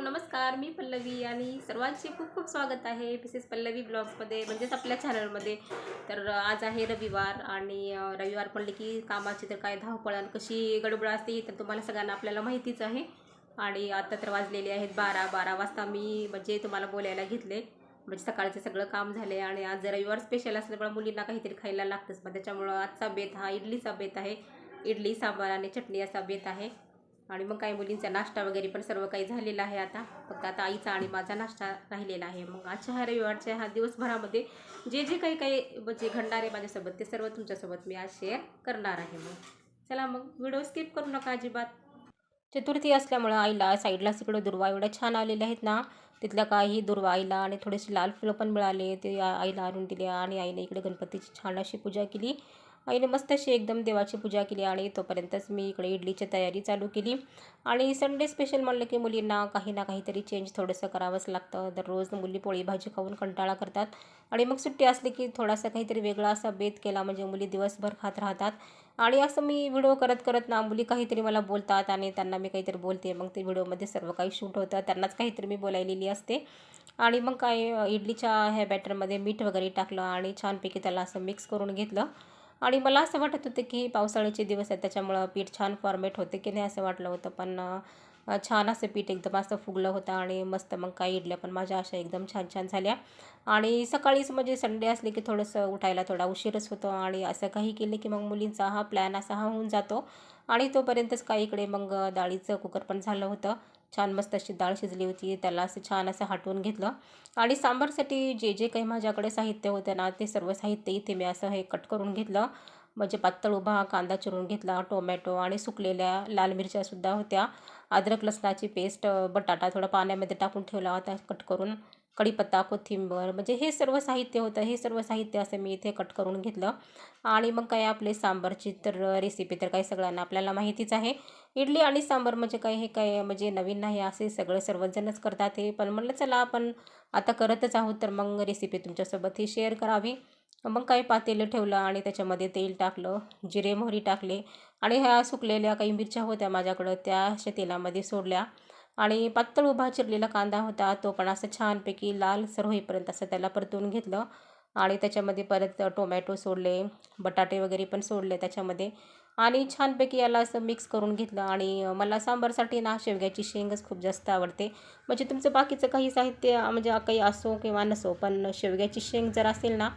नमस्कार. मी पल्लवी आणि सर्वांचे खूप खूप स्वागत आहे मिसेस पल्लवी ब्लॉग्समध्ये, म्हणजेच आपल्या चॅनलमध्ये. तर आज आहे रविवार आणि रविवार म्हणले की कामाची तर काय धावपळ आणि कशी गडबड असते तर तुम्हाला सगळ्यांना आपल्याला माहितीच आहे. आणि आता तर वाजलेले आहेत 12 वाजता मी म्हणजे तुम्हाला बोलायला घेतले. म्हणजे सकाळचं सगळं काम झाले आणि आज रविवार स्पेशल असल्यामुळे मुलींना काहीतरी खायला लागतंच. मग त्याच्यामुळं आजचा बेत हा इडलीचा बेत आहे. इडली सांबार आणि चटणी असा बेत आहे. आणि मग काही मुलींचा नाश्ता वगैरे पण सर्व काही झालेला आहे. आता फक्त आता आईचा आणि माझा नाश्ता राहिलेला आहे. मग आजच्या ह्या रविवारच्या ह्या दिवसभरामध्ये जे जे काही म्हणजे घडणार आहे माझ्यासोबत ते सर्व तुमच्यासोबत मी आज शेअर करणार आहे. मग चला, मग व्हिडिओ स्किप करू नका अजिबात. चतुर्थी असल्यामुळं आईला साईडला तिकडे दुर्वा एवढ्या छान आलेल्या आहेत ना, तिथल्या काही दुर्वा आईला आणि थोडेसे लाल फुलं पण मिळाले, ते आईला आणून दिले. आणि आईने इकडे गणपतीची छान अशी पूजा केली. आईने मस्त अशी एकदम देवाची पूजा केली आणि तोपर्यंतच मी इकडे इडलीची तयारी चालू केली. आणि संडे स्पेशल म्हणलं की मुलींना काही ना काहीतरी चेंज थोडंसं करावंच लागतं. दररोज मुली पोळी भाजी खाऊन कंटाळा करतात आणि मग सुट्टी असली की थोडासा काहीतरी वेगळा असा बेत केला म्हणजे मुली दिवसभर खात राहतात. आणि असं मी व्हिडिओ करत करत ना मुली काहीतरी मला बोलतात आणि त्यांना मी काहीतरी बोलते. मग ते व्हिडिओमध्ये सर्व काही शूट होतं, त्यांनाच काहीतरी मी बोलायलेली असते. आणि मग काय इडलीच्या ह्या बॅटरमध्ये मीठ वगैरे टाकलं आणि छानपैकी त्याला असं मिक्स करून घेतलं. आणि मला असं वाटत होतं की पावसाळ्याचे दिवस आहेत त्याच्यामुळं पीठ छान फॉर्मेट होते की नाही असं वाटलं होतं. पण छान असं पीठ एकदम असं फुगलं होतं आणि मस्त मग काही इडल्या पण माझ्या अशा एकदम छान छान झाल्या. आणि सकाळीच म्हणजे संडे असले की थोडंसं उठायला थोडा उशीरच होतो आणि असं काही केलं की मग मुलींचा हा प्लॅन असा हा होऊन जातो. आणि तोपर्यंतच काही इकडे मग डाळीचं कुकर पण झालं होतं. छान मस्त अशी डाळ शिजली होती, त्याला असं छान असं हटवून घेतलं. आणि सांबारसाठी जे जे काही माझ्याकडे साहित्य होतं ना ते सर्व साहित्य इथे मी असं हे कट करून घेतलं. म्हणजे पातळ उभा कांदा चिरून घेतला, टोमॅटो आणि सुकलेल्या लाल मिरच्यासुद्धा होत्या, अद्रक लसणाची पेस्ट, बटाटा थोडा पाण्यामध्ये टाकून ठेवला होता कट करून, कढीपत्ता, कोथिंबीर, म्हणजे हे सर्व साहित्य होतं. हे सर्व साहित्य असं मी इथे कट करून घेतलं. आणि मग काय आपले सांबारची तर रेसिपी तर काही सगळ्यांना आपल्याला माहितीच आहे. इडली आणि सांबार म्हणजे काय हे काय म्हणजे नवीन नाही, असे सगळं सर्वजणच करतात हे. पण म्हणलं चला आपण आता करतच आहोत तर मग रेसिपी तुमच्यासोबत ही शेअर करावी. मग काही पातेलं ठेवलं आणि त्याच्यामध्ये तेल टाकलं, जिरे मोहरी टाकले आणि ह्या सुकलेल्या काही मिरच्या होत्या माझ्याकडं त्या अशा तेलामध्ये सोडल्या. आणि पातळ उभा चिरलेला कांदा होता तो पण असं छानपैकी लालसर होईपर्यंत असं त्याला परतवून घेतलं. आणि त्याच्यामध्ये परत टोमॅटो सोडले, बटाटे वगैरे पण सोडले त्याच्यामध्ये. आणि छानपैकी याला असं मिक्स करून घेतलं. आणि मला सांबारसाठी ना शेवग्याची शेंगच खूप जास्त आवडते. म्हणजे तुमचं बाकीचं काही साहित्य म्हणजे काही असो किंवा नसो, पण शेवग्याची शेंग जर असेल ना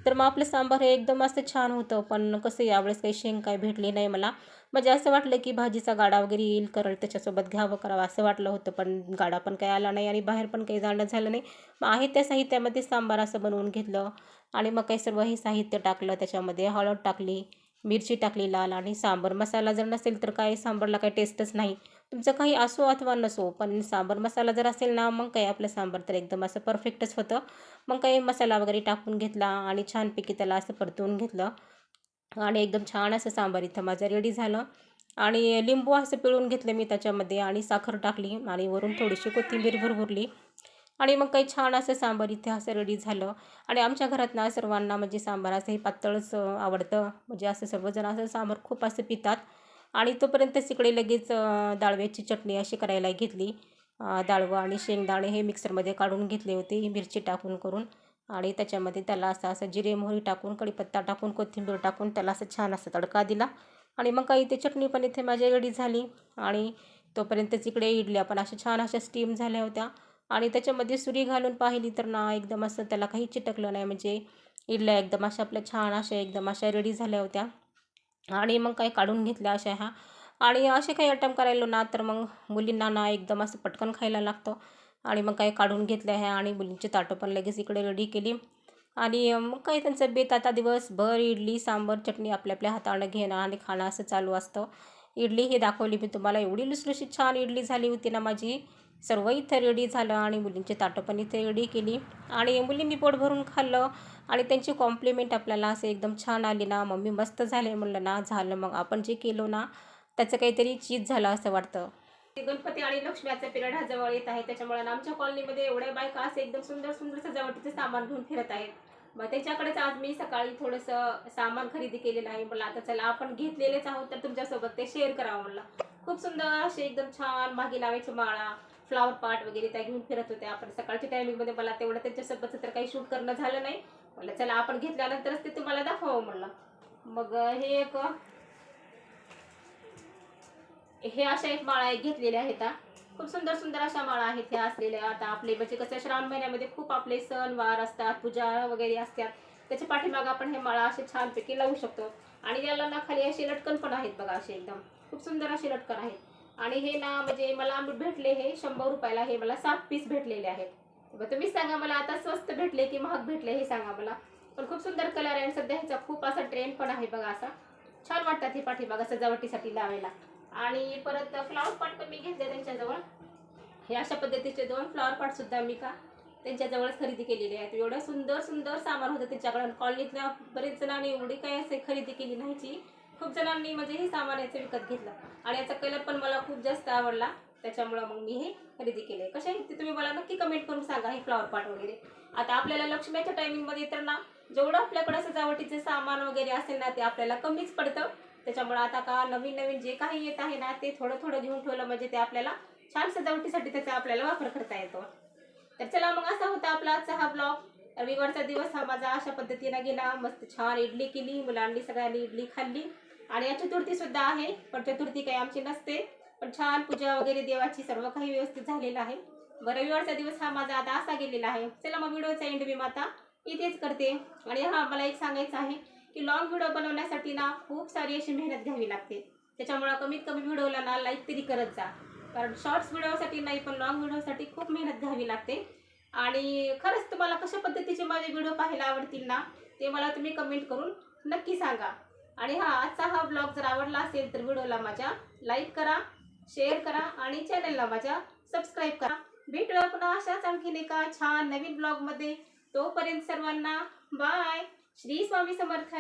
तर मग आपलं सांबार हे एकदम असं छान होतं. पण कसं यावेळेस काही शेंग काय भेटली नाही मला. म्हणजे असं वाटलं की भाजीचा गाडा वगैरे येईल करल त्याच्यासोबत घ्यावं करावं असं वाटलं होतं, पण गाडा पण काही आला नाही आणि बाहेर पण काही जाणं झालं नाही. मग आहे त्या साहित्यामध्ये सांबार असं बनवून घेतलं. आणि मग काही सर्व हे साहित्य टाकलं, त्याच्यामध्ये हळद टाकली, मिरची टाकली लाल, आणि सांबार मसाला जर नसेल तर काय सांबारला काही टेस्टच नाही. तुमचं काही असो अथवा नसो, पण सांबार मसाला जर असेल ना मग काही आपलं सांबार तर एकदम असं परफेक्टच होतं. मग काही मसाला वगैरे टाकून घेतला आणि छानपैकी त्याला असं परतवून घेतलं. आणि एकदम छान असं सांबार इथं माझं रेडी झालं. आणि लिंबू असं पिळून घेतलं मी त्याच्यामध्ये आणि साखर टाकली आणि वरून थोडीशी कोथिंबीर भरभरली. आणि मग काही छान असं सांबार इथे असं रेडी झालं. आणि आमच्या घरात ना सर्वांना म्हणजे सांबार असं हे पातळच आवडतं, म्हणजे असं सर्वजण असं सांबार खूप असं पितात. आणि तोपर्यंतच इकडे लगेच डाळव्याची चटणी अशी करायला घेतली. डाळवं आणि शेंगदाणे हे मिक्सरमध्ये काढून घेतले होते मिरची टाकून करून. आणि त्याच्यामध्ये त्याला असं असं जिरे मोहरी टाकून, कढीपत्ता टाकून, कोथिंबीर टाकून त्याला असं छान असं तडका दिला. आणि मग काही ते चटणी पण इथे माझी रेडी झाली. आणि तोपर्यंतच इकडे इडल्या पण अशा छान अशा स्टीम झाल्या होत्या. आणि त्याच्यामध्ये सुरी घालून पाहिली तर ना एकदम असं त्याला काही चिटकलं नाही, म्हणजे इडल्या एकदम अशा आपल्या छान अशा एकदम अशा रेडी झाल्या होत्या. आणि मग काही काढून घेतल्या अशा ह्या. आणि असे काही आयटम करायलो ना तर मग मुलींना ना एकदम असं पटकन खायला लागतं. आणि मग काही काढून घेतल्या ह्या आणि मुलींची ताटं पण लगेच इकडे रेडी केली. आणि मग काही त्यांचं बेत आता दिवसभर इडली सांबार चटणी आपल्या आपल्या हाताने घेणं आणि खाणं असं चालू असतं. इडली ही दाखवली मी तुम्हाला, एवढी लुसलुशीत छान इडली झाली होती ना माझी. सर्व इथं रेडी झालं आणि मुलींची ताटं पण इथे रेडी केली. आणि मुलींनी पोट भरून खाल्लं. आणि त्यांची कॉम्प्लिमेंट आपल्याला असं एकदम छान आली ना, मम्मी मस्त झाले म्हणलं ना, झालं मग आपण जे केलो ना त्याचं काहीतरी चीज झालं असं वाटतं. गणपती आणि लक्ष्मीचा पिरियड हा जवळ येत आहे, त्याच्यामुळे आमच्या कॉलनीमध्ये एवढ्या बायका असे एकदम सुंदर सुंदर सजावटीचं सामान घेऊन फिरत आहेत. मग त्याच्याकडेच आज मी सकाळी थोडंसं सामान खरेदी केलेलं आहे. मला आता चला आपण घेतलेलेच आहोत तर तुमच्यासोबत ते शेअर करावं म्हणलं. खूप सुंदर असे एकदम छान मागे लावायची माळा, फ्लावर पॉट वगैरे त्या घेऊन फिरत होत्या. आपण सकाळच्या टायमिंगमध्ये मला तेवढं त्यांच्यासोबतचं तर काही शूट करणं झालं नाही. म्हणलं चला आपण घेतल्यानंतरच ते तुम्हाला दाखवावं म्हणलं. मग हे अशा एक माळा एक घेतलेल्या आहेत. खूप सुंदर सुंदर अशा माळा आहेत ह्या असलेल्या. आता आपले म्हणजे कसं श्रावण महिन्यामध्ये खूप आपले सण वार असतात, पूजा वगैरे असतात, त्याच्या पाठीमागं आपण हे माळा असे छानपैकी लावू शकतो. आणि याला ना खाली असे लटकन पण आहेत बघा, असे एकदम खूप सुंदर असे लटकन आहेत. आणि हे ना म्हणजे मला भेटले हे 100 रुपयाला, हे मला 7 पीस भेटलेले आहेत. तुम्हीच सांगा मला आता स्वस्त भेटले की महाग भेटले हे सांगा मला. पण खूप सुंदर कलर आहे आणि सध्या ह्याचा खूप असा ट्रेंड पण आहे बघा. असा छान वाटतात हे पाठीमागं सजावटीसाठी लावायला. आणि परत फ्लावर पॉट पण मी घेतले त्यांच्याजवळ. हे अशा पद्धतीचे 2 फ्लावर पॉट सुद्धा मी त्यांच्याजवळच खरेदी केलेले आहेत. एवढं सुंदर सुंदर सामान होतं त्यांच्याकडे. कॉलनीतल्या बरेच जणांनी एवढी काही असे खरेदी केली नाहीची. खूप जणांनी म्हणजे हे सामान याचं विकत घेतलं आणि याचा कलर पण मला खूप जास्त आवडला. त्याच्यामुळं मग मी हे खरेदी केले. कसे आहे ते तुम्ही मला नक्की कमेंट करून सांगा हे फ्लावर पॉट वगैरे. आता आपल्याला लक्ष्मीच्या टायमिंगमध्ये तर ना जेवढं आपल्याकडे सजावटीचे सामान वगैरे असेल ना ते आपल्याला कमीच पडतं. त्याच्यामुळे आता का नवीन नवीन जे काही येत आहे ना ते थोडं थोडं घेऊन ठेवलं म्हणजे ते आपल्याला छान सजावटीसाठी त्याचा आपल्याला वापर करता येतो. तर चला मग असा होता आपला आजचा हा ब्लॉग. रविवारचा दिवस हा माझा अशा पद्धतीने गेला. मस्त छान इडली केली, मुलांनी सगळ्यांनी इडली खाल्ली. आणि या चतुर्थी सुद्धा आहे, पण चतुर्थी काही आमची नसते, पण छान पूजा वगैरे देवाची सर्व काही व्यवस्थित झालेलं आहे. रविवारचा दिवस हा माझा आता असा गेलेला आहे. चला मग व्हिडिओचा एंड मी आता इथेच करते. आणि हा मला एक सांगायचं आहे की लॉंग व्हिडिओ बनवण्यासाठी ना खूप सारी अशी मेहनत घ्यावी लागते. त्याच्यामुळं कमीत कमी व्हिडिओला ना लाईक तरी करत जा. कारण शॉर्ट्स व्हिडिओसाठी नाही पण लॉंग व्हिडिओसाठी खूप मेहनत घ्यावी लागते. आणि खरंच तुम्हाला कशा पद्धतीचे माझे व्हिडिओ पाहायला आवडतील ना ते मला तुम्ही कमेंट करून नक्की सांगा. आणि आजचा हा ब्लॉग जर आवडला असेल तर व्हिडिओला माझ्या लाईक करा, शेअर करा आणि चॅनलला माझ्या सबस्क्राईब करा. भेटूया पुन्हा अशाच आणखीन एका छान नवीन ब्लॉगमध्ये. तोपर्यंत सर्वांना बाय. श्री स्वामी समर्थ.